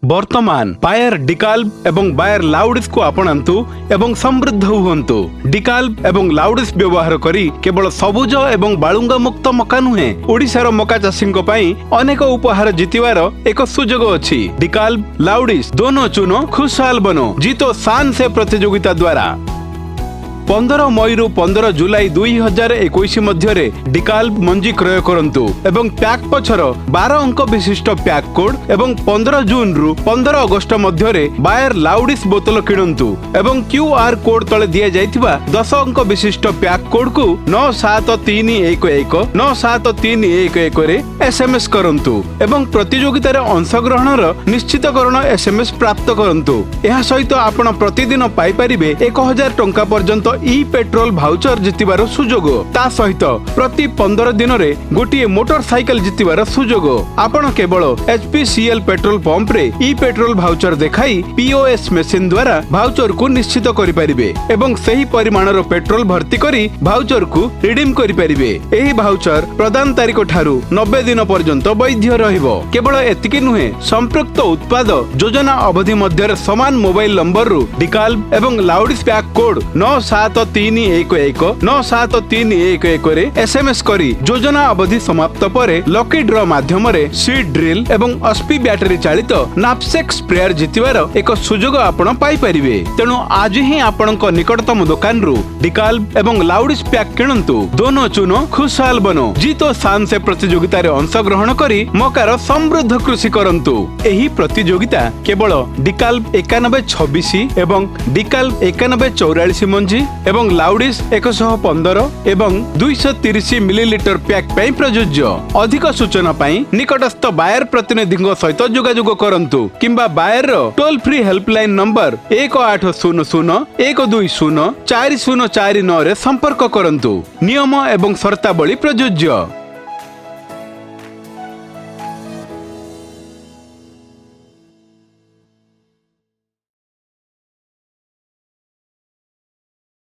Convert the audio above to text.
वर्तमान बायर डिकाल्ब एवं बायर लाउडिस को आपणांतु एवं समृद्ध हुअन्तु। डिकाल्ब एवं लाउडिस व्यवहार करी केवल सबुज एवं बालुंगा मुक्त मका नुहे ओडिशार मका चाषींक पई अनेक उपहार जितिवार एक सुजोग अछि। डिकाल्ब लाउडिस दोनों चुनो खुशहाल बनो जीतो शान से प्रतियोगिता द्वारा 15 मई रु 15 जुलाई 2021 मध्य डिकाल्ब मंजी क्रय करंतु एवं पैक पछर 12 अंक विशिष्ट पैक कोड एवं 15 जून रु 15 अगस्त मध्य बायर लाउडिस बोतल किणंतु एवं क्यूआर कोड तले दिया जाइथिबा 10 अंक विशिष्ट पैक कोड को 97311 97311 रे एसएमएस करंतु एवं प्रतियोगिता रे अंशग्रहणर निश्चितकरण एसएमएस प्राप्त करंतु। एहा सहित आपण प्रतिदिन पाई परिबे 1000 टंका पर्यंत ई पेट्रोल भाउचर जितिबार सुजोग ता सहित प्रति 15 दिन रे गोटिए मोटरसाइकल जितिबार सुजोग। आपण केवल एचपीसीएल पेट्रोल पंप रे ई पेट्रोल भाउचर देखाई पीओएस मशीन द्वारा भाउचर को निश्चित करि परिबे एवं सही परिमाणर पेट्रोल भर्ती करी भाउचर को रिडीम करि परिबे। एही भाउचर प्रदान तारीख ठारू 90 दिन पर्यंत वैध रहिबो। केवल एतिकी नुहे संपृक्त उत्पाद योजना अवधि मध्य समान मोबाइल नंबर रु डिकाल्ब एवं लाउडिस पैक कोड 97311 97311 रे एसएमएस करी योजना अवधि समाप्त परे लकी ड्रॉ माध्यम रे सीड ड्रिल एवं अस्पी बैटरी चालित नापसेक स्प्रेयर जितिवार एक सुजोग आपण पाई परिबे। तेणु आज ही आपणक निकटतम दुकान रु डिकाल्ब एवं लाउडिस पैक किणंतु दोनों चुनो खुशहाल बनो जीतो शान से प्रतियोगिता रे अंशग्रहण करी मकार समृद्ध कृषि करंतु। एही प्रतियोगिता केवल डिकाल्ब 9126 एवं डिकाल्ब 9144 मंजी एवं लाउडिस 115 एवं 230 मिलीलीटर पैक पई प्रयोज्य। अधिक सूचना पई निकटस्थ बायर प्रतिनिधि सहित जोगाजोग करंतु किंबा बायर टोल फ्री हेल्पलाइन नंबर 1800 120 4049 रे संपर्क करंतु। नियम एवं शर्तावली प्रयोज्य।